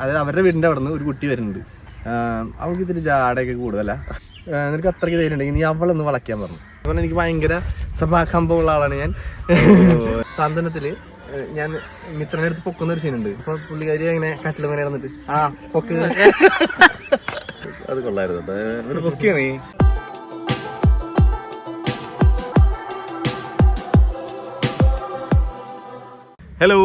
അതായത് അവരുടെ വീടിൻ്റെ അവിടെ നിന്ന് ഒരു കുട്ടി വരുന്നുണ്ട്. അവൾക്ക് ഇതിൽ ജാടയൊക്കെ കൂടുതല. നിനക്ക് അത്രയ്ക്ക് ധൈര്യം ഉണ്ടെങ്കിൽ നീ അവളൊന്ന് വളയ്ക്കാൻ പറഞ്ഞു. അതുപോലെ എനിക്ക് ഭയങ്കര സഭാകമ്പമുള്ള ആളാണ് ഞാൻ. സാന്ത്വനത്തില് ഞാൻ മിത്രനെ അടുത്ത് പൊക്കുന്ന ഒരു സീനുണ്ട്. അപ്പൊ പുള്ളിക്കാരി അങ്ങനെ കട്ടിൽ അങ്ങനെ ഇടന്നിട്ട് പൊക്ക് അത് കൊള്ളായിരുന്നു. പൊക്കിയ നീ ഹലോ,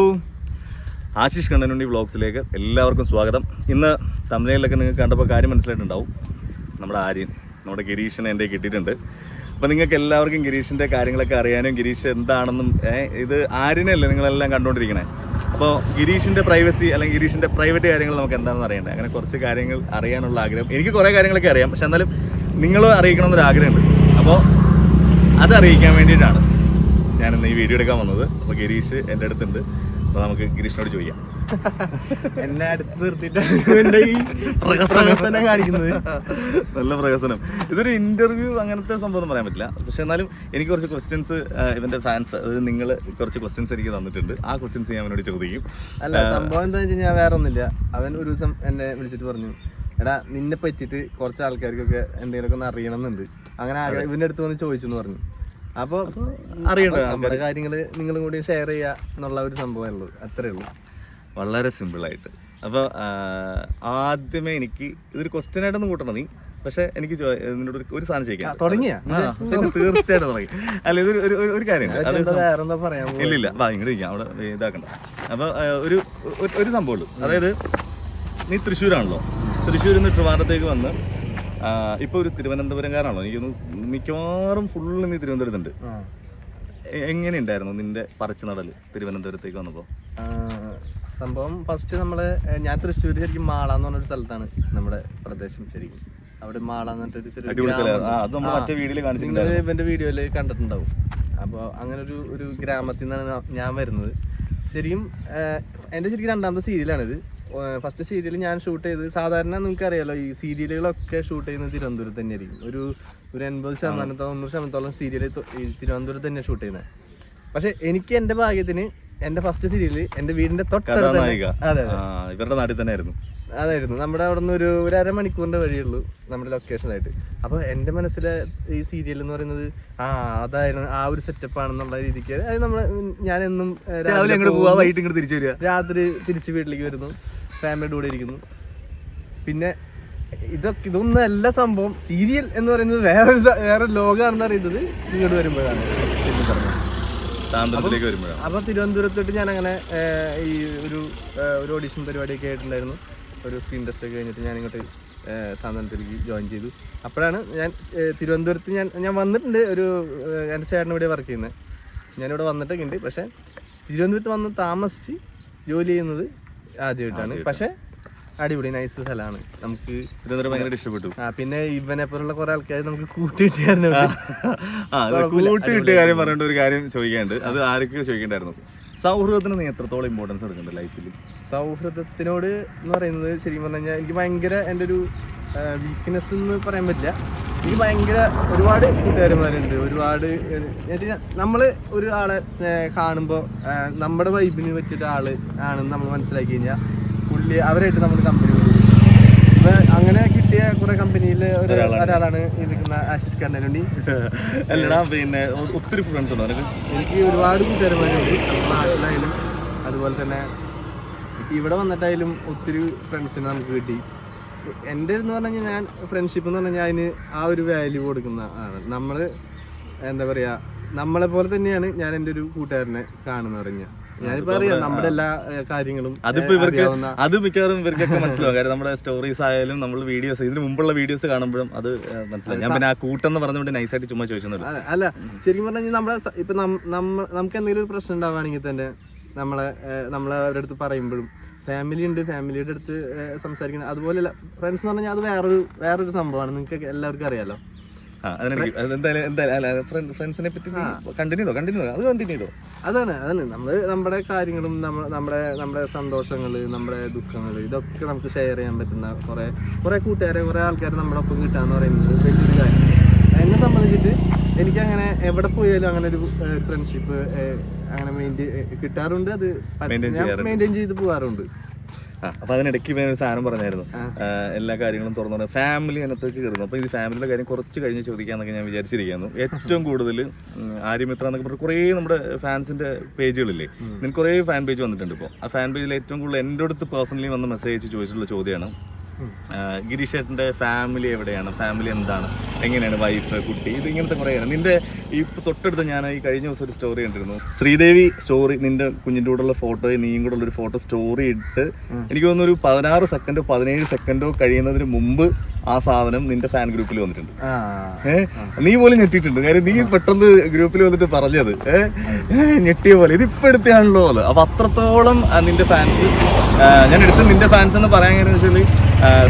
ആശിഷ് കണ്ണനുണ്ണി വ്ളോഗ്സിലേക്ക് എല്ലാവർക്കും സ്വാഗതം. ഇന്ന് തമിഴ്നാട്ടിലൊക്കെ നിങ്ങൾക്ക് കണ്ടപ്പോൾ കാര്യം മനസ്സിലായിട്ടുണ്ടാവും. നമ്മുടെ ആര്യൻ, നമ്മുടെ ഗിരീഷിനെ എൻ്റെ കിട്ടിയിട്ടുണ്ട്. അപ്പോൾ നിങ്ങൾക്ക് എല്ലാവർക്കും ഗിരീഷിൻ്റെ കാര്യങ്ങളൊക്കെ അറിയാനും ഗിരീഷ് എന്താണെന്നും ഇത് ആര്യനല്ലേ നിങ്ങളെല്ലാം കണ്ടുകൊണ്ടിരിക്കണേ. അപ്പോൾ ഗിരീഷിൻ്റെ പ്രൈവസി അല്ലെങ്കിൽ ഗിരീഷിൻ്റെ പ്രൈവറ്റ് കാര്യങ്ങൾ നമുക്ക് എന്താണെന്ന് അറിയണ്ടേ. അങ്ങനെ കുറച്ച് കാര്യങ്ങൾ അറിയാനുള്ള ആഗ്രഹം. എനിക്ക് കുറേ കാര്യങ്ങളൊക്കെ അറിയാം, പക്ഷെ എന്നാലും നിങ്ങളും അറിയിക്കണമെന്നൊരു ആഗ്രഹമുണ്ട്. അപ്പോൾ അത് അറിയിക്കാൻ വേണ്ടിയിട്ടാണ് ഞാനിന്ന് ഈ വീഡിയോ എടുക്കാൻ വന്നത്. അപ്പോൾ ഗിരീഷ് എൻ്റെ അടുത്തുണ്ട്. അപ്പോൾ നമുക്ക് ഗിരീഷിനോട് ചോദിക്കാം. എന്നെ അടുത്ത് നിർത്തിയിട്ടാണ് ഈ പ്രകസനം കാണിക്കുന്നത്. നല്ല പ്രകസനം. ഇതൊരു ഇന്റർവ്യൂ അങ്ങനത്തെ സംഭവം പറയാൻ പറ്റില്ല. പക്ഷെ എന്നാലും എനിക്ക് കുറച്ച് ക്വസ്റ്റ്യൻസ് ഇവന്റെ ഫാൻസ്, അതായത് നിങ്ങൾ കുറച്ച് ക്വസ്റ്റ്യൻസ് എനിക്ക് തന്നിട്ടുണ്ട്. ആ ക്വസ്റ്റ്യൻസ് ഞാൻ അവനോട് ചോദിക്കും. അല്ല, സംഭവം എന്താ വെച്ച് കഴിഞ്ഞാൽ വേറെ ഒന്നുമില്ല. അവൻ ഒരു ദിവസം എന്നെ വിളിച്ചിട്ട് പറഞ്ഞു, എടാ നിന്നെ പറ്റിയിട്ട് കുറച്ച് ആൾക്കാർക്കൊക്കെ എന്തെങ്കിലുമൊക്കെ ഒന്ന് അറിയണം എന്നുണ്ട്. അങ്ങനെ ഇവന്റെ അടുത്ത് വന്ന് ചോദിച്ചു എന്ന് പറഞ്ഞു. അപ്പോൾ അറിയണ്ട നമ്മുടെ കാര്യങ്ങള് നിങ്ങളും കൂടി ഷെയർ ചെയ്യുക എന്നുള്ള ഒരു സംഭവമേ ഉള്ളൂ. അത്രേ ഉള്ളൂ, വളരെ സിമ്പിളായിട്ട്. അപ്പോൾ ആദ്യമേ എനിക്ക് ഇതൊരു ക്വസ്റ്റ്യൻ ആയിട്ടൊന്നും കൂട്ടണം നീ, പക്ഷെ എനിക്ക് നിന്നോട് ഒരു സാധനം ചോദിക്കാം. തുടങ്ങിയാ തീർച്ചയായിട്ടും തുടങ്ങി. അല്ല, ഇതൊരു ഒരു കാര്യമുണ്ട്. വേറെന്താ പറയാ? ഇല്ലില്ല, വാ ഇങ്ങോട്ട് ഇരിക്കാം, അവിടെ ഇതാക്കണ്ട. അപ്പോൾ ഒരു സംഭവമുള്ളൂ. അതായത് നീ തൃശ്ശൂരാണല്ലോ. തൃശ്ശൂരിൽ നിന്ന് ട്രിവാൻഡ്രത്തേക്ക് വന്ന് ഇപ്പൊ ഒരു തിരുവനന്തപുരംകാരാണല്ലോ. എനിക്കൊന്ന് മിക്കവാറും ഫുള്ള് നീ തിരുവനന്തപുരത്തുണ്ട്. എങ്ങനെയുണ്ടായിരുന്നു നിന്റെ പറിച്ചു നടല് തിരുവനന്തപുരത്തേക്ക് വന്നപ്പോ? സംഭവം ഫസ്റ്റ് ഞാൻ തൃശ്ശൂർ ശരിക്കും മാള എന്ന് പറഞ്ഞൊരു സ്ഥലത്താണ് നമ്മുടെ പ്രദേശം. ശരിക്കും അവിടെ മാള എന്നിട്ടൊരു ഇവന്റെ വീഡിയോയില് കണ്ടിട്ടുണ്ടാവും. അപ്പോൾ അങ്ങനെ ഒരു ഗ്രാമത്തിൽ നിന്നാണ് ഞാൻ വരുന്നത്. ശരിക്കും എൻ്റെ ശരിക്കും രണ്ടാമത്തെ സീരിയലാണിത്. ഫസ്റ്റ് സീരിയൽ ഞാൻ ഷൂട്ട് ചെയ്ത്, സാധാരണ നിങ്ങൾക്കറിയാലോ ഈ സീരിയലുകളൊക്കെ ഷൂട്ട് ചെയ്യുന്നത് തിരുവനന്തപുരത്ത് തന്നെ ആയിരിക്കും. ഒരു 80% 90% സീരിയൽ തിരുവനന്തപുരത്ത് തന്നെ ഷൂട്ട് ചെയ്യുന്നത്. പക്ഷെ എനിക്ക് എൻ്റെ ഭാഗ്യത്തിന് എൻ്റെ ഫസ്റ്റ് സീരിയൽ എൻ്റെ വീടിൻ്റെ തൊട്ടടുത്ത് ഇവരുടെ നാട്ടിൽ തന്നെ ആയിരുന്നു. അതായിരുന്നു. നമ്മുടെ അവിടെ നിന്ന് ഒരു അരമണിക്കൂറിൻ്റെ വഴിയുള്ളൂ നമ്മുടെ ലൊക്കേഷനായിട്ട്. അപ്പോൾ എൻ്റെ മനസ്സിലെ ഈ സീരിയൽ എന്ന് പറയുന്നത് അതായിരുന്നു ആ ഒരു സെറ്റപ്പ് ആണെന്നുള്ള രീതിക്ക്. അതായത് ഞാനെന്നും രാത്രി തിരിച്ച് വീട്ടിലേക്ക് വരുന്നു, ഫാമിലിയുടെ കൂടെ ഇരിക്കുന്നു. പിന്നെ ഇതൊന്നും അല്ല സംഭവം. സീരിയൽ എന്ന് പറയുന്നത് വേറൊരു ലോകമാണെന്ന് അറിയുന്നത് ഇങ്ങോട്ട് വരുമ്പോഴാണ്. അപ്പൊ തിരുവനന്തപുരത്തോട്ട് ഞാൻ അങ്ങനെ ഈ ഒരു ഓഡീഷൻ പരിപാടിയൊക്കെ ആയിട്ടുണ്ടായിരുന്നു. ഒരു സ്ക്രീൻ ടെസ്റ്റ് ഒക്കെ കഴിഞ്ഞിട്ട് ഞാൻ ഇങ്ങോട്ട് സാന്ത്വനത്തിലേക്ക് ജോയിൻ ചെയ്തു. അപ്പോഴാണ് ഞാൻ തിരുവനന്തപുരത്ത് ഞാൻ വന്നിട്ടുണ്ട്. എൻ്റെ ചേട്ടൻ ഇവിടെ വർക്ക് ചെയ്യുന്നത്. ഞാനിവിടെ വന്നിട്ടൊക്കെ ഉണ്ട്. പക്ഷെ തിരുവനന്തപുരത്ത് വന്ന് താമസിച്ച് ജോലി ചെയ്യുന്നത് ആദ്യമായിട്ടാണ്. പക്ഷെ അടിപൊളി നൈസ് സ്ഥലമാണ്. നമുക്ക് ഭയങ്കര ഇഷ്ടപ്പെട്ടു. പിന്നെ ഇവനെ പോലുള്ള കുറെ ആൾക്കാർ നമുക്ക് കൂട്ടിയിട്ടായിരുന്നു. കാര്യം പറഞ്ഞിട്ട് ഒരു കാര്യം ചോദിക്കാനുണ്ട്. അത് ആരൊക്കെ ചോദിക്കണ്ടായിരുന്നു. സൗഹൃദത്തിന് നീ എത്രത്തോളം ഇമ്പോർട്ടൻസ് എടുക്കുന്നുണ്ട് ലൈഫിൽ? സൗഹൃദത്തിനോട് എന്ന് പറയുന്നത് ശരിക്കും പറഞ്ഞു കഴിഞ്ഞാൽ എനിക്ക് ഭയങ്കര എൻ്റെ ഒരു വീക്ക്നെസ് എന്ന് പറയാൻ പറ്റില്ല. എനിക്ക് ഭയങ്കര ഒരുപാട് കൂട്ടുകാരന്മാരുണ്ട്. ഒരുപാട് നമ്മൾ ഒരു ആളെ കാണുമ്പോൾ നമ്മുടെ വൈബിന് പറ്റിയൊരു ആള് ആണെന്ന് നമ്മൾ മനസ്സിലാക്കി കഴിഞ്ഞാൽ പുള്ളി അവരായിട്ട് നമ്മൾ കമ്പനി കൊടുക്കും. അങ്ങനെ കിട്ടിയ കുറെ കമ്പനിയിൽ ഒരാളാണ് ഈ നിൽക്കുന്ന ആശിഷ് കണ്ണനുണ്ണി. അല്ലടാ, പിന്നെ ഒത്തിരി ഫ്രണ്ട്സ് ഉണ്ടോ നിനക്ക്? എനിക്ക് ഒരുപാട് കൂട്ടുകാരന്മാരുണ്ട്. നമ്മുടെ നാട്ടിലായാലും അതുപോലെ തന്നെ ഇവിടെ വന്നിട്ടായാലും ഒത്തിരി ഫ്രണ്ട്സിനെ നമുക്ക് കിട്ടി. എൻ്റെ എന്ന് പറഞ്ഞു കഴിഞ്ഞാൽ ഞാൻ ഫ്രണ്ട്ഷിപ്പ് എന്ന് പറഞ്ഞാൽ അതിന് ആ ഒരു വാല്യൂ കൊടുക്കുന്ന ആണ്. നമ്മൾ എന്താ പറയുക, നമ്മളെ പോലെ തന്നെയാണ് ഞാൻ എൻ്റെ ഒരു കൂട്ടുകാരനെ കാണുന്ന പറഞ്ഞാൽ. ഞാനിപ്പോ അറിയാം നമ്മുടെ എല്ലാ കാര്യങ്ങളും. അതിപ്പോ അത് മിക്കവാറും ഇവർക്കൊക്കെ മനസ്സിലാവും. കാര്യം നമ്മുടെ സ്റ്റോറീസ് ആയാലും നമ്മൾ വീഡിയോസ്, ഇതിന് മുമ്പുള്ള വീഡിയോസ് കാണുമ്പോഴും അത് മനസ്സിലാവും. ഞാൻ പിന്നെ ആ കൂട്ടെന്ന് പറഞ്ഞുകൊണ്ട് നൈസായിട്ട് ചുമ്മാ ചോദിച്ചത്. അല്ല, ശരിക്കും പറഞ്ഞു കഴിഞ്ഞാൽ നമ്മുടെ ഇപ്പൊ നമുക്ക് എന്തെങ്കിലും ഒരു പ്രശ്നം ഉണ്ടാവുകയാണെങ്കിൽ തന്നെ നമ്മളെ അവരുടെ അടുത്ത് പറയുമ്പോഴും ഫാമിലി ഉണ്ട്, ഫാമിലിയുടെ അടുത്ത് സംസാരിക്കുന്നത്. അതുപോലെയല്ല ഫ്രണ്ട്സ് എന്ന് പറഞ്ഞാൽ അത് വേറൊരു സംഭവമാണ്. നിങ്ങൾക്ക് എല്ലാവർക്കും അറിയാലോ. ഫ്രണ്ട്സിനെ പറ്റി കണ്ടിന്യൂ ചെയ്തോ. അതാണ് നമ്മുടെ കാര്യങ്ങളും നമ്മുടെ സന്തോഷങ്ങള്, നമ്മുടെ ദുഃഖങ്ങള്, ഇതൊക്കെ നമുക്ക് ഷെയർ ചെയ്യാൻ പറ്റുന്ന കുറെ കൂട്ടുകാരെ, കുറെ ആൾക്കാരെ നമ്മുടെ ഒപ്പം കിട്ടാന്ന് പറയുന്നത് വലിയൊരു കാര്യം. എന്നെ സംബന്ധിച്ചിട്ട് എനിക്കങ്ങനെ എവിടെ പോയാലും അങ്ങനെ ഒരു ഫ്രണ്ട്ഷിപ്പ് അങ്ങനെ കിട്ടാറുണ്ട്. അത് ഞാൻ മെയിൻറ്റെയിൻ ചെയ്ത് പോകാറുണ്ട്. അപ്പൊ അതിനിടയ്ക്ക് ഇവൻ ഒരു സാധനം പറഞ്ഞായിരുന്നു, എല്ലാ കാര്യങ്ങളും തുറന്നു ഫാമിലി അതിനകത്തേക്ക് കയറുന്നു. അപ്പൊ ഈ ഫാമിലിയുടെ കാര്യം കുറച്ച് കഴിഞ്ഞ് ചോദിക്കാന്നൊക്കെ ഞാൻ വിചാരിച്ചിരിക്കുന്നു. ഏറ്റവും കൂടുതൽ ആര്യമിത്ര എന്നൊക്കെ പറഞ്ഞ കുറേ നമ്മുടെ ഫാൻസിന്റെ പേജുകളില്ലേ, നിനക്ക് കുറേ ഫാൻ പേജ് വന്നിട്ടുണ്ട്. ഇപ്പോൾ ആ ഫാൻ പേജിൽ ഏറ്റവും കൂടുതൽ എൻ്റെ അടുത്ത് പേഴ്സണലി വന്ന് മെസ്സേജ് ചോദിച്ചിട്ടുള്ള ചോദ്യമാണ്, ഗിരീഷ് ചേട്ടൻ്റെ ഫാമിലി എവിടെയാണ്, ഫാമിലി എന്താണ്, എങ്ങനെയാണ്, വൈഫ്, കുട്ടി, ഇത് ഇങ്ങനത്തെ കുറേയാണ്. നിന്റെ ഈ തൊട്ടടുത്ത് ഞാൻ ഈ കഴിഞ്ഞ ദിവസം ഒരു സ്റ്റോറി കണ്ടിരുന്നു, ശ്രീദേവി സ്റ്റോറി, നിന്റെ കുഞ്ഞിൻ്റെ കൂടെയുള്ള ഫോട്ടോയും നീയും കൂടെ ഉള്ളൊരു ഫോട്ടോ സ്റ്റോറി ഇട്ട് എനിക്ക് തോന്നുന്നു ഒരു 16 സെക്കൻഡോ 17 സെക്കൻഡോ കഴിയുന്നതിന് മുമ്പ് ആ സാധനം നിന്റെ ഫാൻ ഗ്രൂപ്പിൽ വന്നിട്ടുണ്ട്. നീ പോലും ഞെട്ടിയിട്ടുണ്ട്. കാര്യം നീ പെട്ടെന്ന് ഗ്രൂപ്പിൽ വന്നിട്ട് പറഞ്ഞത് ഞെട്ടിയ പോലെ ഇതിപ്പോ എടുത്താണല്ലോ അത്. അപ്പൊ അത്രത്തോളം നിന്റെ ഫാൻസ്, ഞാൻ എടുത്ത് നിന്റെ ഫാൻസ് എന്ന് പറയാൻ കാര്യം വെച്ചാൽ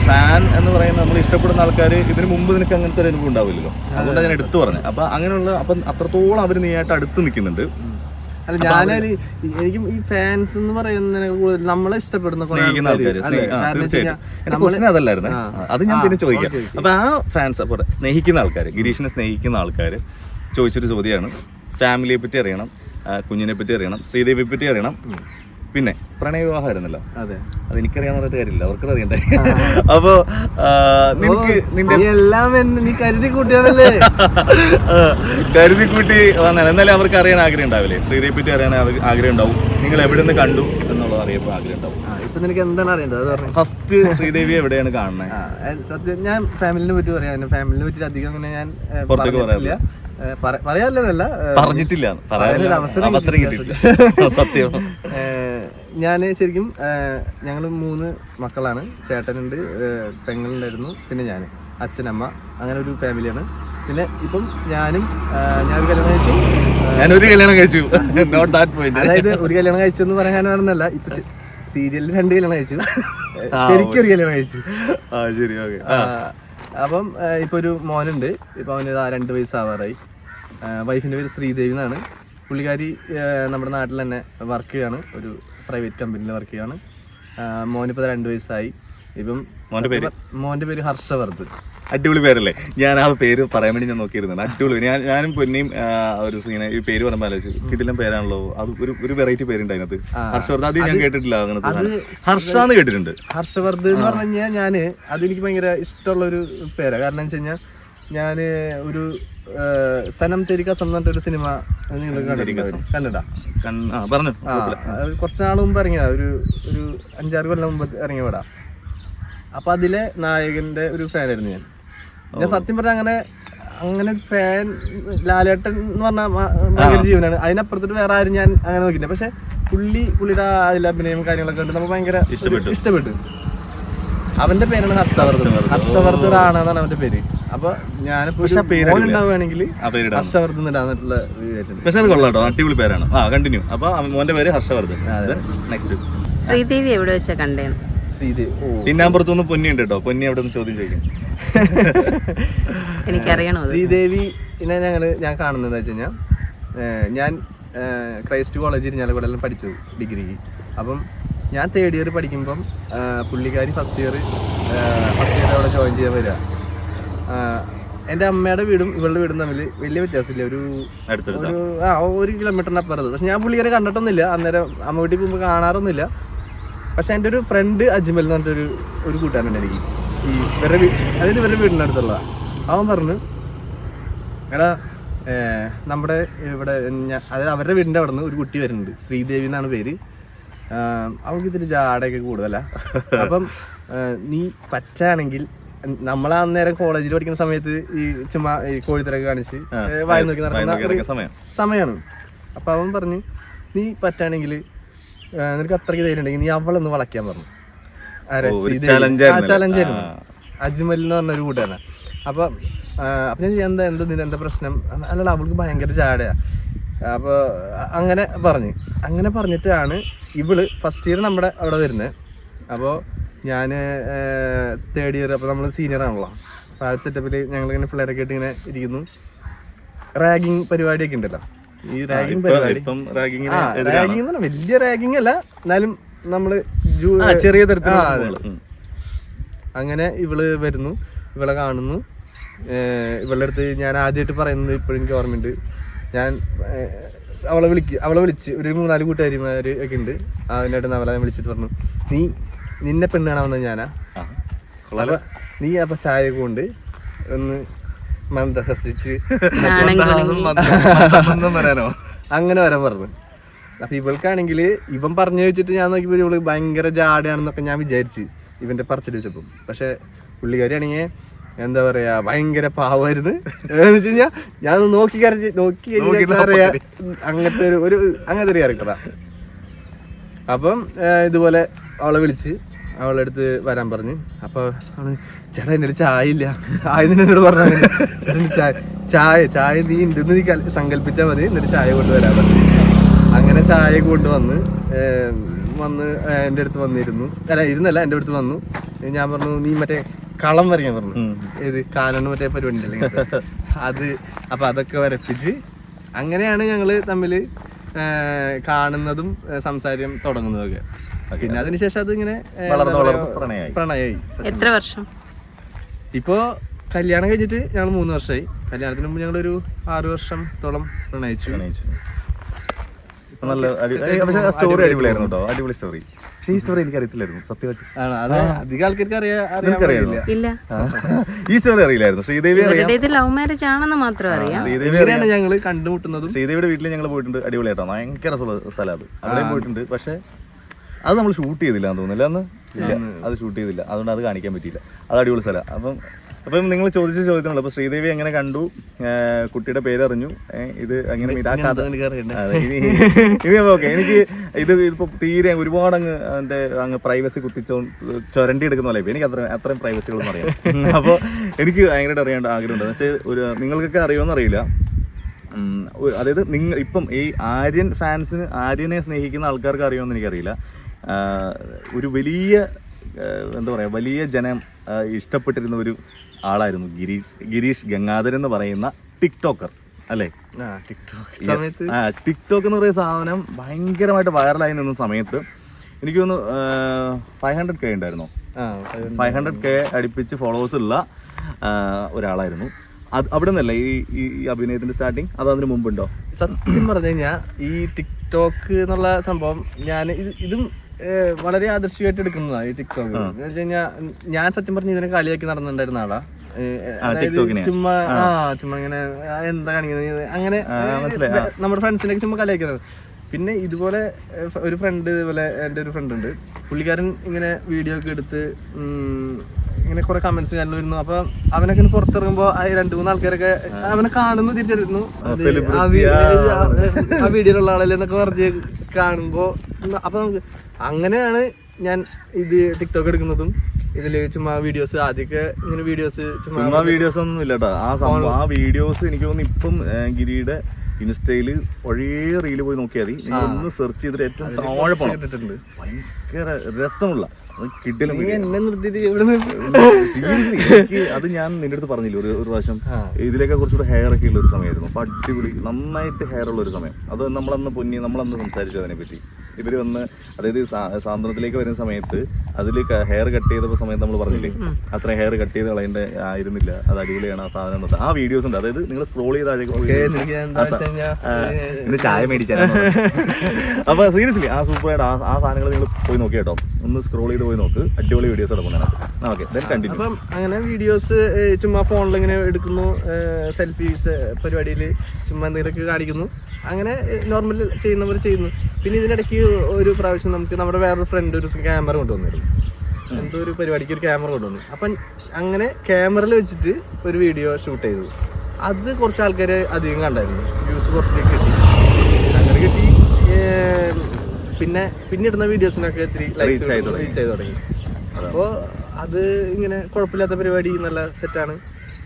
ഫാൻ എന്ന് പറയുന്നത് നമ്മൾ ഇഷ്ടപ്പെടുന്ന ആൾക്കാർ ഇതിനു മുമ്പ് നിനക്ക് അങ്ങനത്തെ ഒരു അനുഭവം ഉണ്ടാവില്ലല്ലോ, അതുകൊണ്ടാണ് ഞാൻ എടുത്തു പറഞ്ഞത്. അപ്പൊ അങ്ങനെയുള്ള അപ്പം അത്രത്തോളം അവർ നീയായിട്ട് അടുത്ത് നിൽക്കുന്നുണ്ട്. അല്ല ഞാനൊരു എനിക്കും ഈ ഫാൻസ് എന്ന് പറയുന്നതിനെ കൂടുതൽ നമ്മളെ ഇഷ്ടപ്പെടുന്ന സ്നേഹിക്കുന്ന ആൾക്കാർ, അതല്ലായിരുന്നു അത് ഞാൻ പിന്നെ ചോദിക്കാം. അപ്പൊ ആ ഫാൻസ് അപ്പോൾ സ്നേഹിക്കുന്ന ആൾക്കാർ, ഗിരീഷിനെ സ്നേഹിക്കുന്ന ആൾക്കാർ ചോദിച്ചൊരു ചോദ്യമാണ്, ഫാമിലിയെ പറ്റി അറിയണം, കുഞ്ഞിനെ പറ്റി അറിയണം, ശ്രീദേവിയെ പറ്റി അറിയണം, പിന്നെ പ്രണയവിവാഹമായിരുന്നല്ലോ, അത് എനിക്കറിയാന്ന് പറഞ്ഞിട്ട് കാര്യമില്ല, അവർക്കത് അറിയണ്ടേ. അപ്പോ നിനക്ക് നിന്റെ എല്ലാം നീ കരുതി കൂട്ടിയാണല്ലേ കരുതി കൂട്ടി വന്നാൽ എന്നാലും അവർക്ക് അറിയാൻ ആഗ്രഹം ഉണ്ടാവില്ലേ, ശ്രീദേവിയെ പറ്റി അറിയാൻ ആഗ്രഹം ഉണ്ടാവും, നിങ്ങൾ എവിടെ നിന്ന് കണ്ടു എന്നുള്ളത് അറിയപ്പോൾ ആഗ്രഹം ഉണ്ടാവും. ഇപ്പൊ നിനക്ക് എന്താണ് അറിയേണ്ടത്? ഫസ്റ്റ് ശ്രീദേവി എവിടെയാണ് കാണുന്നത്? സത്യം ഞാൻ ഫാമിലിനെ പറ്റി പറയാം, ഫാമിലിനെ പറ്റി അധികം അങ്ങനെ ഞാൻ പുറത്തേക്ക് പറയാറില്ല, പറയാറില്ലെന്നല്ല, പറഞ്ഞിട്ടില്ല, അവസരം കിട്ടിയില്ല. സത്യം ഞാൻ ശരിക്കും ഞങ്ങൾ 3 മക്കളാണ്, ചേട്ടനുണ്ട്, പെങ്ങളുണ്ടായിരുന്നു, പിന്നെ ഞാൻ, അച്ഛനമ്മ, അങ്ങനെ ഒരു ഫാമിലിയാണ്. പിന്നെ ഇപ്പം ഞാനൊരു കല്യാണം കഴിച്ചു. Note that point. അതായത് ഒരു കല്യാണം കഴിച്ചു എന്ന് പറയാൻ പറഞ്ഞല്ല, ഇപ്പൊ സീരിയലിൽ 2 കല്യാണം കഴിച്ചു, ശരിക്കും ഒരു കല്യാണം കഴിച്ചു. അപ്പം ഇപ്പൊ ഒരു മോനുണ്ട്, ഇപ്പൊ അവന് 2 വയസ്സാവാറായി. വൈഫിന്റെ പേര് ശ്രീദേവി എന്നാണ്. പുള്ളിക്കാരി നമ്മുടെ നാട്ടിൽ തന്നെ വർക്ക് ചെയ്യാണ്, ഒരു പ്രൈവറ്റ് കമ്പനിയിൽ വർക്ക് ചെയ്യാണ്. മോനിപ്പോൾ 2 വയസ്സായി. ഇപ്പം മോന്റെ പേര് ഹർഷവർദ്ധൻ. അടിപൊളി പേരല്ലേ? ഞാൻ ആ പേര് പറയാൻ വേണ്ടി ഞാൻ നോക്കിയിരുന്നത്. അടിപൊളി. ഞാനും പൊന്നിയും ഒരു സീനെ ഈ പേര് പറയുമ്പോൾ ആലോചിച്ചു, കിടിലൻ പേരാണല്ലോ. അത് ഒരു വെറൈറ്റി പേരുണ്ട് അതിനകത്ത്, ഹർഷവർദ്ധൻ. അത് ഞാൻ കേട്ടിട്ടില്ല, അങ്ങനത്തെ ഹർഷാന്ന് കേട്ടിട്ടുണ്ട്. ഹർഷവർദ്ധൻ എന്ന് പറഞ്ഞു കഴിഞ്ഞാൽ അതെനിക്ക് ഭയങ്കര ഇഷ്ടമുള്ള ഒരു പേരാണ്. കാരണം എന്ന് വെച്ച് കഴിഞ്ഞാൽ ഞാൻ ഒരു സനം തെരി കസം എന്ന് പറഞ്ഞൊരു സിനിമ കണ്ടിട്ടാ പറഞ്ഞു, കുറച്ച് നാൾ മുമ്പ് ഇറങ്ങിയതാ, ഒരു 5-6 കൊല്ലം മുമ്പ് ഇറങ്ങിയ പടാ. അപ്പൊ അതിലെ നായകന്റെ ഒരു ഫാനായിരുന്നു ഞാൻ സത്യം പറഞ്ഞ അങ്ങനെ ഒരു ഫാൻ. ലാലേട്ടൻ എന്ന് പറഞ്ഞാൽ ഭയങ്കര ജീവനാണ്, അതിനപ്പുറത്തോട്ട് വേറെ ആരും ഞാൻ അങ്ങനെ നോക്കിയില്ല. പക്ഷെ പുള്ളിയുടെ അതിലെ അഭിനയം കാര്യങ്ങളൊക്കെ ഉണ്ട്, നമുക്ക് ഭയങ്കര ഇഷ്ടപ്പെട്ടു. അവന്റെ പേരാണ് ഹർഷവർദ്ധൻ റാണെന്നാണ് അവന്റെ പേര്. അപ്പൊ ഞാനിപ്പോ ഉണ്ടാവുകയാണെങ്കിൽ ഹർഷവർദ്ധൻ ഇടാന്നിട്ടുള്ള വിചാരിച്ചു. പക്ഷെ അത് കൊള്ളാട്ടോ, അടിപൊളി പേരാണ്. കണ്ടിന്യൂ. അപ്പൊ മോന്റെ പേര് ഹർഷവർദ്ധൻ. നെക്സ്റ്റ് ശ്രീദേവി എവിടെ വെച്ചാ കണ്ടേ? ശ്രീദേവി പിന്നാമ്പുറത്തുനിന്ന് പൊന്നി ഉണ്ട് കേട്ടോ, പൊന്നി അവിടെ നിന്ന് ചോദ്യം ചോദിക്കും. എനിക്കറിയണോ ശ്രീദേവിനെ ഞാൻ കാണുന്നത് വെച്ച് കഴിഞ്ഞാൽ, ഞാൻ ക്രൈസ്റ്റ് കോളേജ് ഇരിഞ്ഞാലക്കുടയിലും പഠിച്ചത് ഡിഗ്രിക്ക്. അപ്പം ഞാൻ 3rd ഇയർ പഠിക്കുമ്പം പുള്ളിക്കാരി ഫസ്റ്റ് ഇയർ അവിടെ ജോയിൻ ചെയ്യാൻ വരിക. എൻ്റെ അമ്മയുടെ വീടും ഇവളുടെ വീടും തമ്മിൽ വലിയ വ്യത്യാസമില്ല, ഒരു 1 കിലോമീറ്ററിന് അപ്പുറത്ത്. പക്ഷെ ഞാൻ പുള്ളിക്കാരെ കണ്ടിട്ടൊന്നുമില്ല, അന്നേരം അമ്മ വീട്ടിൽ പോകുമ്പോൾ കാണാറൊന്നുമില്ല. പക്ഷെ എൻ്റെ ഒരു ഫ്രണ്ട് അജ്മൽ എന്ന് പറഞ്ഞിട്ടൊരു കൂട്ടുകാരനുണ്ട് എനിക്ക്, ഇവരുടെ വീടിൻ്റെ അടുത്തുള്ള. അവൻ പറഞ്ഞു, എടാ നമ്മുടെ ഇവിടെ അതായത് അവരുടെ വീടിൻ്റെ അവിടെ നിന്ന് ഒരു കുട്ടി വരുന്നുണ്ട്, ശ്രീദേവി എന്നാണ് പേര്. അവൾക്ക് ഇതിന് ജാടയൊക്കെ കൂടുതലാ. അപ്പം നീ പറ്റാണെങ്കിൽ നമ്മളാ അന്നേരം കോളേജിൽ പഠിക്കുന്ന സമയത്ത് ഈ ചുമ്മാ ഈ കോഴിത്തരൊക്കെ കാണിച്ച് വായി നോക്കി നടക്കുന്ന സമയമാണ്. അപ്പൊ അവൻ പറഞ്ഞു, നീ പറ്റാണെങ്കിൽ നിനക്ക് അത്രയ്ക്ക് ധൈര്യം ഉണ്ടെങ്കിൽ നീ അവളൊന്ന് വളയ്ക്കാൻ പറഞ്ഞു. ചലഞ്ചായിരുന്നു അജ്മൽ എന്ന് പറഞ്ഞൊരു കൂട്ടുകാരനാ. അപ്പൊ ഞാൻ എന്താ പ്രശ്നം? അല്ലടാ അവൾക്ക് ഭയങ്കര ജാടയാ. അപ്പോൾ അങ്ങനെ പറഞ്ഞിട്ടാണ് ഇവള് ഫസ്റ്റ് ഇയർ നമ്മുടെ അവിടെ വരുന്നത്. അപ്പോൾ ഞാൻ 3rd ഇയർ, അപ്പോൾ നമ്മൾ സീനിയർ ആണല്ലോ. അപ്പോൾ ആ ഒരു സെറ്റപ്പിൽ ഞങ്ങളിങ്ങനെ പിള്ളേരൊക്കെ ആയിട്ട് ഇങ്ങനെ ഇരിക്കുന്നു. റാഗിങ് പരിപാടിയൊക്കെ ഉണ്ടല്ലോ, ഈ റാഗിങ് പരിപാടി. റാഗിങ് എന്ന് പറഞ്ഞാൽ വലിയ റാഗിങ് അല്ല, എന്നാലും നമ്മള് ചെറിയ തരത്തിൽ. അങ്ങനെ ഇവള് വരുന്നു, ഇവളെ കാണുന്നു. ഇവളുടെ അടുത്ത് ഞാൻ ആദ്യമായിട്ട് പറയുന്നത് ഇപ്പോഴും എനിക്ക് ഓർമ്മയുണ്ട്. ഞാൻ അവളെ വിളിച്ച് ഒരു 3-4 കൂട്ടുകാരിമാർ ഒക്കെ ഉണ്ട്. അതിൻ്റെ അടുത്ത് അവളെ വിളിച്ചിട്ട് പറഞ്ഞു, നീ നിന്നെ പെണ്ണ് കാണാമെന്ന് ഞാനാ. അപ്പൊ നീ അപ്പൊ ചായ കൊണ്ട് ഒന്ന് മന്ദഹസിച്ച് പറയാനോ അങ്ങനെ വരാൻ പറഞ്ഞു. അപ്പൊ ഇവൾക്കാണെങ്കിൽ ഇവൻ പറഞ്ഞു വെച്ചിട്ട് ഞാൻ നോക്കിയപ്പോൾ ഇവള് ഭയങ്കര ജാടയാണെന്നൊക്കെ ഞാൻ വിചാരിച്ച് ഇവന്റെ പറച്ചിൽ വെച്ചപ്പോ. പക്ഷെ പുള്ളിക്കാരിയാണെങ്കിൽ എന്താ പറയാ ഭയങ്കര പാവമായിരുന്നു. എന്ന് വെച്ച് കഴിഞ്ഞാൽ ഞാൻ നോക്കി അറിയാ അങ്ങനത്തെ ഒരു അങ്ങനത്തെ ഒരു ക്യാരക്ടറാ. അപ്പം ഇതുപോലെ അവളെ വിളിച്ച് അവളെ അടുത്ത് വരാൻ പറഞ്ഞു. അപ്പൊ അവള് ചേട്ടാ എൻ്റെ ചായ ഇല്ല ആയെന്ന് എന്നോട് പറഞ്ഞു. ചായ നീ ഉണ്ടെന്ന് നീ സങ്കല്പിച്ചാൽ മതി, എന്നിട്ട് ചായ കൊണ്ടുവരാൻ പറഞ്ഞു. അങ്ങനെ ചായ കൊണ്ടുവന്ന് എൻ്റെ അടുത്ത് വന്നിരുന്നു. ഇരുന്നല്ല, എൻ്റെ അടുത്ത് വന്നു. ഞാൻ പറഞ്ഞു നീ മറ്റേ കളം വരയ്ക്കാൻ പറഞ്ഞു. ഏത് കാലണ് മറ്റേ പരിപാടി ഉണ്ടല്ലേ അത്. അപ്പൊ അതൊക്കെ വരപ്പിച്ച് അങ്ങനെയാണ് ഞങ്ങള് തമ്മില് കാണുന്നതും സംസാരം തുടങ്ങുന്നതൊക്കെ. പിന്നെ അതിനുശേഷം അത് ഇങ്ങനെ പ്രണയായി. എത്ര വർഷം? ഇപ്പോ കല്യാണം കഴിഞ്ഞിട്ട് ഞങ്ങൾ 3 വർഷമായി. കല്യാണത്തിന് മുമ്പ് ഞങ്ങളൊരു 6 വർഷത്തോളം പ്രണയിച്ചു. നല്ല സ്റ്റോറി അടിപൊളിയായിരുന്നു കേട്ടോ, അടിപൊളി സ്റ്റോറി. പക്ഷെ ഈ സ്റ്റോറി എനിക്ക് അറിയത്തില്ലായിരുന്നു സത്യമായിട്ട്. അധികം ആൾക്കാർക്ക് അറിയില്ല. ഇല്ല, ഈ സ്റ്റോറി അറിയില്ലായിരുന്നു. ശ്രീദേവി ലവ് മാരേജ് ആണെന്ന് മാത്രം അറിയാം. ശ്രീദേവിയാണ് ഞങ്ങള് കണ്ടുമുട്ടുന്നതും. ശ്രീദേവിയുടെ വീട്ടിൽ ഞങ്ങൾ പോയിട്ടുണ്ട്, അടിപൊളിയായിട്ടോ, ഭയങ്കര സ്ഥലം അത്. അവിടെയും പോയിട്ടുണ്ട്. പക്ഷെ അത് നമ്മൾ ഷൂട്ട് ചെയ്തില്ല എന്ന് തോന്നുന്നില്ല. അന്ന് ഇല്ല, അത് ഷൂട്ട് ചെയ്തില്ല, അതുകൊണ്ട് അത് കാണിക്കാൻ പറ്റിയില്ല. അത് അടിപൊളി സ്ഥലമാണ്. അപ്പം നിങ്ങൾ ചോദിച്ച ചോദ്യത്തിനുള്ള അപ്പൊ ശ്രീദേവി എങ്ങനെ കണ്ടു, കുട്ടിയുടെ പേരറിഞ്ഞു, ഇത് അങ്ങനെ ഇനി ഓക്കെ. എനിക്ക് ഇതിപ്പോ തീരെ ഒരുപാട് അങ്ങ് പ്രൈവസി കുത്തിച്ചോ ചൊരണ്ടി എടുക്കുന്ന പോലെ എനിക്ക് അത്രയും പ്രൈവസികളൊന്നും അറിയാം. അപ്പോൾ എനിക്ക് ഭയങ്കരമായിട്ട് അറിയേണ്ട ആഗ്രഹമുണ്ട്. പക്ഷേ നിങ്ങൾക്കൊക്കെ അറിയുമെന്ന് അറിയില്ല. അതായത് ഇപ്പം ഈ ആര്യൻ ഫാൻസിന്, ആര്യനെ സ്നേഹിക്കുന്ന ആൾക്കാർക്ക് അറിയുമെന്ന് എനിക്കറിയില്ല. ഒരു വലിയ എന്താ പറയുക, വലിയ ജനം ഇഷ്ടപ്പെട്ടിരുന്ന ഒരു ആളായിരുന്നു ഗിരീഷ് ഗംഗാധരൻ എന്ന് പറയുന്ന ടിക്ടോക്കർ അല്ലേ? ടിക്ടോക്ക് എന്ന് പറയുന്ന സാധനം ഭയങ്കരമായിട്ട് വൈറലായി നിന്ന സമയത്ത് എനിക്ക് തോന്നുന്നു 500K ഉണ്ടായിരുന്നോ? 500K അടുപ്പിച്ച് ഫോളോവേഴ്സ് ഉള്ള ഒരാളായിരുന്നു. അവിടെ നിന്നല്ല ഈ അഭിനയത്തിന്റെ സ്റ്റാർട്ടിങ്, അത് അതിന് മുമ്പുണ്ടോ? സത്യം പറഞ്ഞു കഴിഞ്ഞാൽ ഈ ടിക്ടോക്ക് എന്നുള്ള സംഭവം ഇതും വളരെ ആദർശികമായിട്ട് എടുക്കുന്നതാണ് ഈ ടിക്ടോക്ക്. എന്ന് വെച്ച് കഴിഞ്ഞാൽ ഞാൻ സത്യം പറഞ്ഞ ഇതിനെ കളിയാക്കി നടന്നിട്ടുണ്ടായിരുന്ന ആളാ. ചുമ്മാ ഇങ്ങനെ എന്താ കാണിക്കുന്നത് അങ്ങനെ നമ്മുടെ ഫ്രണ്ട്സിനൊക്കെ ചുമ്മാ കളിയാക്കുന്നത്. പിന്നെ ഇതുപോലെ ഒരു ഫ്രണ്ട്, ഇതുപോലെ എൻ്റെ ഒരു ഫ്രണ്ട് ഉണ്ട്, പുള്ളിക്കാരൻ ഇങ്ങനെ വീഡിയോ ഒക്കെ എടുത്ത് ഇങ്ങനെ കുറെ കമന്റ്സ് കാണുന്നു വരുന്നു. അപ്പൊ അവനൊക്കെ പുറത്തിറങ്ങുമ്പോ 2-3 ആൾക്കാരൊക്കെ അവനെ കാണുന്നു, തിരിച്ചെടുക്കുന്നു, ആ വീഡിയോയിലുള്ള ആളല്ലേ എന്നൊക്കെ പറഞ്ഞ് കാണുമ്പോ. അപ്പൊ നമുക്ക് അങ്ങനെയാണ് ഞാൻ ഇത് ടിക്ടോക്ക് എടുക്കുന്നതും. ഇതില് ചുമ്മാ വീഡിയോസ്, ആദ്യമൊക്കെ ഇങ്ങനെ ചുമ്മാ വീഡിയോസ് ഒന്നും ഇല്ലട്ടോ. ആ വീഡിയോസ് എനിക്ക് തോന്നുന്നു ഇപ്പം ഗിരിയുടെ ഇൻസ്റ്റയില് ഒരേ റീല് പോയി നോക്കിയാൽ മതി, ഒന്ന് സെർച്ച് ചെയ്തിട്ട് ഏറ്റവും താഴെ പോയിട്ടുണ്ട്. ഭയങ്കര രസമുള്ള അത് ഞാൻ നിന്റെ അടുത്ത് പറഞ്ഞില്ല ഒരു പ്രാവശ്യം. ഇതിലൊക്കെ കുറച്ചുകൂടെ ഹെയർ ഒക്കെ ഉള്ള ഒരു സമയമായിരുന്നു. അപ്പൊ അടിപൊളി നന്നായിട്ട് ഹെയർ ഉള്ള ഒരു സമയം. അത് നമ്മളന്ന് സംസാരിച്ചു അതിനെപ്പറ്റി. ഇവര് വന്ന് അതായത് സാന്ത്വനത്തിലേക്ക് വരുന്ന സമയത്ത് അതിൽ ഹെയർ കട്ട് ചെയ്ത സമയത്ത് നമ്മൾ പറഞ്ഞില്ലേ, അത്ര ഹെയർ കട്ട് ചെയ്ത് കളയേണ്ട ആയിരുന്നില്ല, അത് അടിപൊളിയാണ് ആ സാധനം. ആ വീഡിയോസ് ഉണ്ട്. അതായത് നിങ്ങൾ സ്ക്രോൾ ചെയ്ത് ഇന്ന് ചായ മേടിച്ചാൽ അപ്പൊ സീരിയസ്ലി ആ സൂപ്പറായിട്ട് ആ സാധനങ്ങൾ നിങ്ങൾ പോയി നോക്കി കേട്ടോ, ഒന്ന് സ്ക്രോൾ ചെയ്ത് പോയി നോക്ക്. അടിപൊളി വീഡിയോസ് എടുക്കുന്നതാണ്. അപ്പം അങ്ങനെ വീഡിയോസ് ചുമ്മാ ഫോണിൽ ഇങ്ങനെ എടുക്കുന്നു, സെൽഫീസ് പരിപാടിയിൽ ചുമ്മാ എന്തെങ്കിലുമൊക്കെ കാണിക്കുന്നു, അങ്ങനെ നോർമൽ ചെയ്യുന്ന പോലെ ചെയ്യുന്നു. പിന്നെ ഇതിനിടയ്ക്ക് ഒരു പ്രാവശ്യം നമ്മുടെ വേറൊരു ഫ്രണ്ട് ഒരു ക്യാമറ കൊണ്ടുവന്നിരുന്നു, എന്തോ ഒരു പരിപാടിക്ക് ഒരു ക്യാമറ കൊണ്ടുവന്നു. അപ്പം അങ്ങനെ ക്യാമറയിൽ വെച്ചിട്ട് ഒരു വീഡിയോ ഷൂട്ട് ചെയ്തു. അത് കുറച്ച് ആൾക്കാർ അധികം കണ്ടായിരുന്നു, വ്യൂസ് കുറച്ച് കിട്ടി, അങ്ങനെ കിട്ടി. പിന്നെ ഇടുന്ന വീഡിയോസിനൊക്കെ ഇത്തിരി റീച്ച് ചെയ്ത് തുടങ്ങി. അപ്പോൾ അത് ഇങ്ങനെ കുഴപ്പമില്ലാത്ത പരിപാടി, നല്ല സെറ്റാണ്.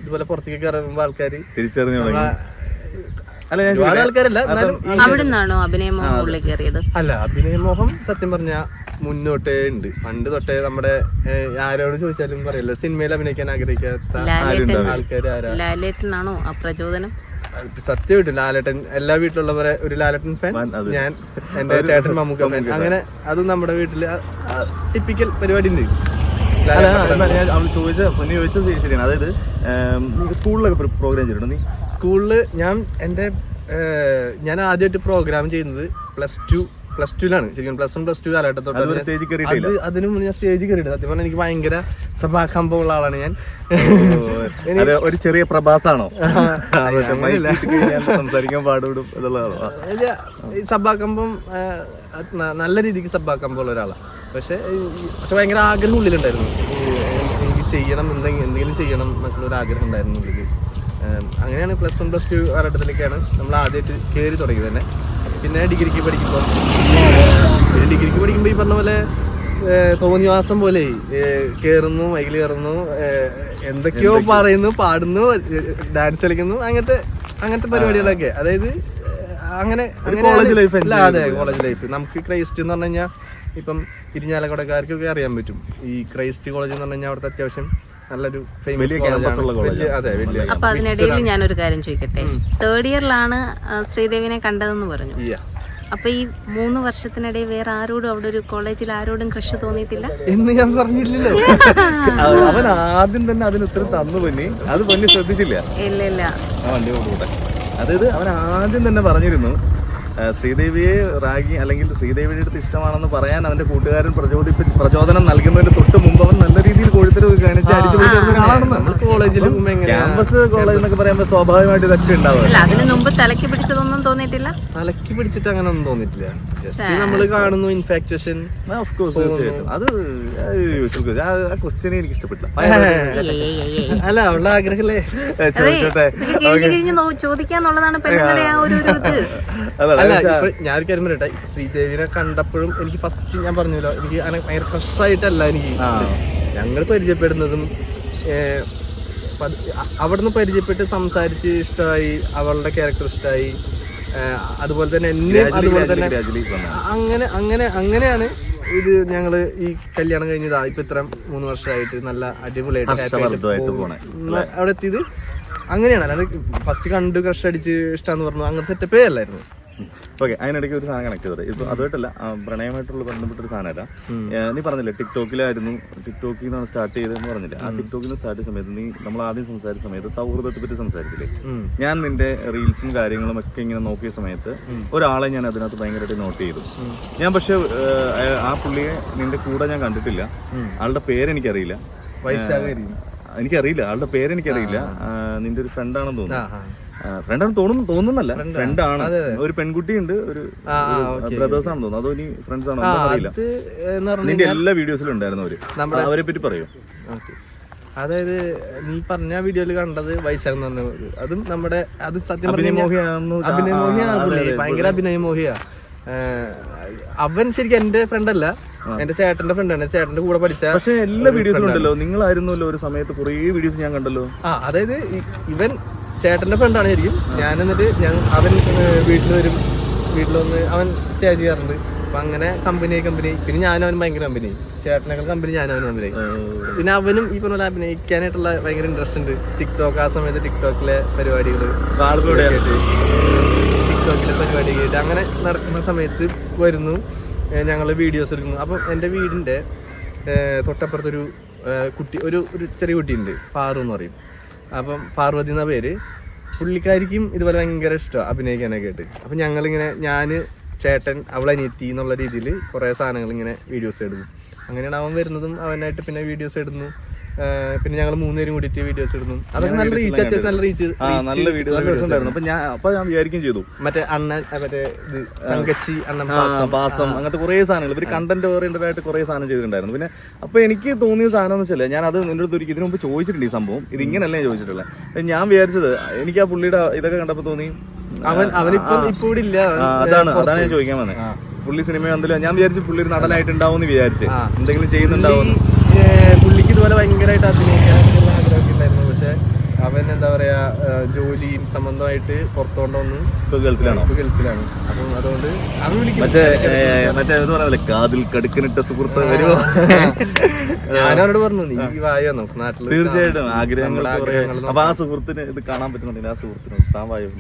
ഇതുപോലെ പുറത്തേക്ക് ഇറങ്ങുമ്പോൾ ആൾക്കാർ തിരിച്ചറിഞ്ഞു. ആൾക്കാരല്ല, അവിടുന്നാണോ അഭിനയമോഹം കയറിയത്? അല്ല, അഭിനയമോഹം സത്യം പറഞ്ഞ മുന്നോട്ടേ ഉണ്ട്. പണ്ട് തൊട്ടേ നമ്മുടെ ആരോട് ചോദിച്ചാലും പറയല്ലോ, സിനിമയിൽ അഭിനയിക്കാൻ ആഗ്രഹിക്കാത്ത ആൾക്കാർ ആരാ? ലാലേട്ടനാണോ ആ പ്രചോദനം? സത്യമായിട്ടും ലാലേട്ടൻ, എല്ലാ വീട്ടിലുള്ളവരെ ഒരു ലാലേട്ടൻ ഫാൻ, ഞാൻ എന്റെ ചേട്ടൻ മമ്മൂക്ക ഫാൻ, അങ്ങനെ അതും നമ്മുടെ വീട്ടില് ടിപ്പിക്കൽ പരിപാടി ഉണ്ട്. ചോദിച്ചത് ശരിയാണ്. അതായത് സ്കൂളിലൊക്കെ പ്രോഗ്രാം ചെയ്തിട്ടുണ്ട് നീ? സ്കൂളിൽ ഞാൻ ആദ്യമായിട്ട് പ്രോഗ്രാം ചെയ്യുന്നത് +2 +2 ശരിക്കും +1 +2 കാലഘട്ടത്തോട്ട് സ്റ്റേജിൽ കയറിയിട്ടില്ല. അതിനു മുന്നേ ഞാൻ സ്റ്റേജിൽ കയറിയിട്ട് സത്യം പറഞ്ഞാൽ എനിക്ക് ഭയങ്കര സഭാകമ്പമുള്ള ആളാണ് ഞാൻ. അത് ഒരു ചെറിയ പ്രഭാസാണോ സംസാരിക്കാൻ പാടുവിടും എന്നുള്ളതാണോ? ഈ സഭാകമ്പം നല്ല രീതിക്ക് സഭാകമ്പമുള്ള ഒരാളാണ്. പക്ഷെ ഭയങ്കര ആഗ്രഹം ഉള്ളിലുണ്ടായിരുന്നു, എനിക്ക് ചെയ്യണം, എന്തെങ്കിലും ചെയ്യണം എന്നൊക്കെയുള്ളൊരു ആഗ്രഹം ഉണ്ടായിരുന്നു ഉള്ളിൽ. അങ്ങനെയാണ് +1 +2 കാലഘട്ടത്തിലേക്കാണ് നമ്മൾ ആദ്യമായിട്ട് കയറി തുടങ്ങിയത് തന്നെ. പിന്നെ ഡിഗ്രിക്ക് പഠിക്കുമ്പോൾ ഈ പറഞ്ഞ പോലെ തോന്നിവാസം പോലെ കയറുന്നു, മൈക്കിൽ കയറുന്നു, എന്തൊക്കെയോ പറയുന്നു, പാടുന്നു, ഡാൻസ് കളിക്കുന്നു, അങ്ങനത്തെ പരിപാടികളൊക്കെ. അതായത് അങ്ങനെ കോളേജ് ലൈഫ്. അതെ, കോളേജ് ലൈഫ്. നമുക്ക് ക്രൈസ്റ്റ് എന്ന് പറഞ്ഞു കഴിഞ്ഞാൽ ഇപ്പം ഇരിഞ്ഞാലക്കുടക്കാർക്കൊക്കെ അറിയാൻ പറ്റും. ഈ ക്രൈസ്റ്റ് കോളേജ് എന്ന് പറഞ്ഞു കഴിഞ്ഞാൽ അവിടുത്തെ അത്യാവശ്യം നല്ലൊരു ഫേമസ് കോളേജ്. അതെ, വലിയ. അപ്പൊ അതിനിടയിൽ ഞാനൊരു കാര്യം ചോദിക്കട്ടെ, 3rd ഇയറിലാണ് ശ്രീദേവിനെ കണ്ടതെന്ന് പറഞ്ഞു. അപ്പൊ ഈ 3 വർഷത്തിനിടയിൽ വേറെ ആരോടും അവിടെ ഒരു കോളേജിൽ ആരോടും ക്രഷ് തോന്നിയിട്ടില്ല എന്ന് ഞാൻ പറഞ്ഞില്ലല്ലോ. അവൻ ആദ്യം തന്നെ അതിന് ഉത്തരം തന്നു പൊന്നി, അത് പൊന്നി ശ്രദ്ധിച്ചില്ല. ഇല്ല വണ്ടി കൊണ്ടുപോട്ടെ. അതായത് അവൻ ആദ്യം തന്നെ പറഞ്ഞിരുന്നു ശ്രീദേവിയെ റാഗി അല്ലെങ്കിൽ ശ്രീദേവിയുടെ അടുത്ത് ഇഷ്ടമാണെന്ന് പറയാൻ അവന്റെ കൂട്ടുകാരൻ പ്രചോദനം നൽകുന്നതിന് തൊട്ട് മുമ്പ് അവൻ നല്ല രീതിയിൽ കോഴിത്തരവ് കാണിച്ച് അടിച്ചു പൊളിച്ചിരുന്ന കോളേജിലും ക്യാമ്പസ് കോളേജ് എന്നൊക്കെ പറയുമ്പോൾ സ്വാഭാവികമായിട്ട് ഇതൊക്കെ ഉണ്ടാവും. അതിന് മുമ്പ് തലയ്ക്ക് പിടിച്ചതൊന്നും തോന്നിയിട്ടില്ല? തലയ്ക്ക് പിടിച്ചിട്ട് അങ്ങനെ ഒന്നും തോന്നിയിട്ടില്ല. ജസ്റ്റ് നമ്മൾ കാണുന്നു ഇൻഫാക്ച്വേഷൻ. അത് ക്വസ്റ്റ്യനെ എനിക്ക് ഇഷ്ടപ്പെട്ടില്ല. അല്ല, അവളുടെ ആഗ്രഹല്ലേ ചോദിക്കാന്നുള്ളതാണ് പെണ്ണുങ്ങളുടെ ആ ഒരു അല്ല, ഞാനൊരു കാര്യം പറയട്ടെ, ശ്രീദേവിനെ കണ്ടപ്പോഴും എനിക്ക് ഫസ്റ്റ് ഞാൻ പറഞ്ഞല്ലോ, എനിക്ക് ഭയങ്കര ഫ്രഷായിട്ടല്ല എനിക്ക്. ഞങ്ങൾ പരിചയപ്പെടുന്നതും അവിടുന്ന് പരിചയപ്പെട്ട് സംസാരിച്ച് ഇഷ്ടമായി, അവളുടെ ക്യാരക്ടർ ഇഷ്ടമായി, അതുപോലെ തന്നെ എന്നെ അതുപോലെ തന്നെ അങ്ങനെയാണ് ഇത് ഞങ്ങള് ഈ കല്യാണം കഴിഞ്ഞതാ. ഇപ്പൊ ഇത്ര 3 വർഷമായിട്ട് നല്ല അടിപൊളിയായിട്ട് അവിടെ എത്തിയത് അങ്ങനെയാണ്. അല്ലാതെ ഫസ്റ്റ് കണ്ട് ക്രഷ് അടിച്ച് ഇഷ്ടമാന്ന് പറഞ്ഞു അങ്ങനെ സെറ്റപ്പേ അല്ലായിരുന്നു. ഓക്കെ, അതിനിടയ്ക്ക് ഒരു സാധനം കണക്ട് ചെയ്തത് ഇപ്പൊ അതുമായിട്ടല്ല, പ്രണയമായിട്ടുള്ള ബന്ധപ്പെട്ടൊരു സാധനമല്ല. നീ പറഞ്ഞില്ലേ ടിക്ടോക്കിലായിരുന്നു, ടിക്ടോക്കിൽ നിന്നാണ് സ്റ്റാർട്ട് ചെയ്തതെന്ന് പറഞ്ഞില്ലേ? ആ ടിക്ടോക്കിൽ നിന്ന് സ്റ്റാർട്ട് ചെയ്ത സമയത്ത് നമ്മൾ ആദ്യം സംസാരിച്ച സമയത്ത് സൗഹൃദത്തെ പറ്റി സംസാരിച്ചില്ലേ? ഞാൻ നിന്റെ റീൽസും കാര്യങ്ങളും ഒക്കെ ഇങ്ങനെ നോക്കിയ സമയത്ത് ഒരാളെ ഞാൻ അതിനകത്ത് ഭയങ്കരമായിട്ട് നോട്ട് ചെയ്തു. ഞാൻ പക്ഷെ ആ പുള്ളിയെ നിന്റെ കൂടെ ഞാൻ കണ്ടിട്ടില്ല. ആളുടെ പേരെനിക്കറിയില്ല, ആളുടെ പേരെനിക്കറിയില്ല. നിന്റെ ഒരു ഫ്രണ്ടാണെന്ന് തോന്നുന്നു. ഫ്രണ്ടാണ് തോന്നുന്നല്ല, ഫ്രണ്ടാണ്. ഒരു പെൺകുട്ടിയുണ്ട്, ഒരു ബ്രദേഴ്സ് ആണെന്ന് തോന്നുന്നു. അതോ ഇനി ഫ്രണ്ട്സ് ആണോ അറിയില്ല. നിന്റെ എല്ലാ വീഡിയോസിലും ഉണ്ടായിരുന്നു അവരെ പറ്റി പറയൂ. അതായത് നീ പറഞ്ഞ വീഡിയോയിൽ കണ്ടത് വൈശാഖ് എന്ന് പറഞ്ഞ, അതും നമ്മുടെ അത് സത്യം അഭിനയമോഹിയാണ്, ഭയങ്കര അഭിനയമോഹിയാ. അവൻ ശരിക്കും എന്റെ ഫ്രണ്ട് അല്ല, എന്റെ ചേട്ടന്റെ ഫ്രണ്ടാണ്, ചേട്ടന്റെ കൂടെ പഠിച്ച. പക്ഷെ എല്ലാ വീഡിയോസിലും ഉണ്ടല്ലോ, നിങ്ങളായിരുന്നല്ലോ ഒരു സമയത്ത് കുറെ വീഡിയോസ് ഞാൻ കണ്ടല്ലോ. അതായത് ഇവൻ ചേട്ടന്റെ ഫ്രണ്ടാണ് ശരിക്കും. ഞാൻ എന്നിട്ട് അവൻ വീട്ടിൽ വരും, വീട്ടിൽ വന്ന് അവൻ സ്റ്റേ ചെയ്യാറുണ്ട്. അപ്പൊ അങ്ങനെ കമ്പനി പിന്നെ ഞാനും അവൻ ഭയങ്കര കമ്പനി, ചേട്ടനേക്കാൾ കമ്പനി ഞാനും അവനും കമ്പനി. പിന്നെ അവനും ഈ പറഞ്ഞ അഭിനയിക്കാനായിട്ടുള്ള ഭയങ്കര ഇൻട്രസ്റ്റ് ഉണ്ട്. ടിക്ടോക്ക്, ആ സമയത്ത് ടിക്ടോക്കിലെ പരിപാടികൾ, ടിക്ടോക്കിലെ പരിപാടികളായിട്ട് അങ്ങനെ നടക്കുന്ന സമയത്ത് വരുന്നു, ഞങ്ങൾ വീഡിയോസ് എടുക്കുന്നു. അപ്പം എൻ്റെ വീടിൻ്റെ തൊട്ടപ്പുറത്തൊരു കുട്ടി, ഒരു ചെറിയ കുട്ടിയുണ്ട്, പാറു എന്ന് പറയും. അപ്പം പാർവതി എന്ന പേര്. പുള്ളിക്കാരിക്കും ഇതുപോലെ ഭയങ്കര ഇഷ്ടമാണ് അഭിനയിക്കാനൊക്കെ ആയിട്ട്. അപ്പം ഞങ്ങളിങ്ങനെ ഞാൻ, ചേട്ടൻ, അവളനിയത്തി എന്നുള്ള രീതിയിൽ കുറേ സാധനങ്ങൾ ഇങ്ങനെ വീഡിയോസ് എടുക്കും. അങ്ങനെയാണ് അവൻ വരുന്നതും അവനായിട്ട് പിന്നെ വീഡിയോസ് ഇടുന്നു. പിന്നെ ഞങ്ങൾ 3 പേരും കൂടിയിട്ട് വീഡിയോസ് ഇടുന്നു. അതൊക്കെ നല്ല റീച്ച്, അത്യാവശ്യം നല്ല റീച്ച്, നല്ല വീഡിയോ ഉണ്ടായിരുന്നു. അപ്പൊ ഞാൻ വിചാരിക്കുകയും ചെയ്തു, മറ്റേ അണ്ണൻ, മറ്റേ തങ്കച്ചി അണ്ണൻ പാസം, അങ്ങനത്തെ കുറെ സാധനങ്ങൾ ഇവര് കണ്ടന്റ് ഓറിയന്റഡ് ആയിട്ട് കുറെ സാധനം ചെയ്തിട്ടുണ്ടായിരുന്നു. പിന്നെ അപ്പൊ എനിക്ക് തോന്നിയ സാധനം എന്ന് വെച്ചാൽ, ഞാൻ അത് നിന്റെ അടുത്ത് ഇതിനു മുമ്പ് ചോദിച്ചിട്ടുണ്ട് ഈ സംഭവം, ഇത് ഇങ്ങനല്ലേ ചോദിച്ചിട്ടുള്ളത്. ഞാൻ വിചാരിച്ചത്, എനിക്ക് ആ പുള്ളിയുടെ ഇതൊക്കെ കണ്ടപ്പോ തോന്നി അവനിപ്പോ ഇവിടെ ഇല്ല. അതാണ് ഞാൻ ചോദിക്കാൻ വന്നത്. പുള്ളി സിനിമ കണ്ടില്ല, ഞാൻ വിചാരിച്ചു പുള്ളി ഒരു നടനായിട്ടുണ്ടാവും എന്ന് വിചാരിച്ചു, എന്തെങ്കിലും ചെയ്യുന്നുണ്ടാവും. പുള്ളിക്ക് ഇതുപോലെ ഭയങ്കരമായിട്ട് അഭിനയിക്കാനുള്ള ആഗ്രഹമൊക്കെ ഉണ്ടായിരുന്നു. പക്ഷെ അവൻ എന്താ പറയാ, ജോലിയും സംബന്ധമായിട്ട് പുറത്തുകൊണ്ടുവന്ന് ഗൾഫിലാണ്. അപ്പം അതുകൊണ്ട് അവൻ വിളിക്കും. മറ്റേ കാതിൽ കടുക്കനിട്ട സുഹൃത്ത് വരുമോ? ഞാനവരോട് പറഞ്ഞു, നീ വായോ നോക്ക് നാട്ടിൽ. തീർച്ചയായിട്ടും ആഗ്രഹങ്ങൾ. അപ്പൊ ആ സുഹൃത്തിന് ഇത് കാണാൻ പറ്റുന്നുണ്ടെങ്കിൽ ആ സുഹൃത്തിന് താൻ വായോ.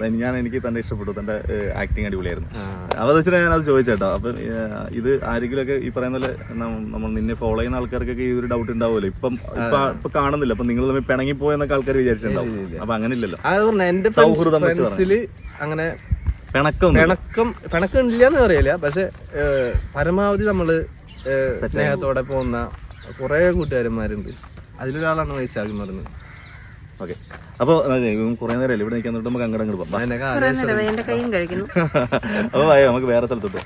എനിക്ക് തന്നെ ഇഷ്ടപ്പെട്ടു, തന്റെ ആക്ടിങ് അടിപൊളിയായിരുന്നു. അപ്പൊ വെച്ചിട്ട് ഞാനത് ചോദിച്ചേട്ടോ. അപ്പൊ ഇത് ആരെങ്കിലും ഒക്കെ ഈ പറയുന്ന പോലെ നമ്മൾ നിന്നെ ഫോളോ ചെയ്യുന്ന ആൾക്കാർക്കൊക്കെ ഈ ഒരു ഡൗട്ട് ഉണ്ടാവുമല്ലോ. ഇപ്പൊ കാണുന്നില്ല, അപ്പൊ നിങ്ങൾ തമ്മിൽ പിണങ്ങിപ്പോയെന്നൊക്കെ ആൾക്കാർ വിചാരിച്ചിട്ടുണ്ടാവും. അപ്പൊ അങ്ങനെ ഇല്ലല്ലോ. അത് പറഞ്ഞ എന്റെ ഫ്രണ്ട്സില് അങ്ങനെ പിണക്കം ഇല്ലാന്ന് പറയില്ല, പക്ഷെ പരമാവധി നമ്മള് സ്നേഹത്തോടെ പോകുന്ന കുറെ കൂട്ടുകാരന്മാരുണ്ട്. അതിലൊരാളാണ് വൈശാഖ് എന്ന് പറയുന്നത്. ഓക്കെ, അപ്പോൾ കുറെ നേരം ഇവിടെ നിൽക്കാൻ നമുക്ക് അങ്ങോട്ട് പോകാം. എന്റെ കൈയും കഴിക്കുന്നു. അപ്പോൾ നമുക്ക് വേറെ സ്ഥലത്തോട്ട്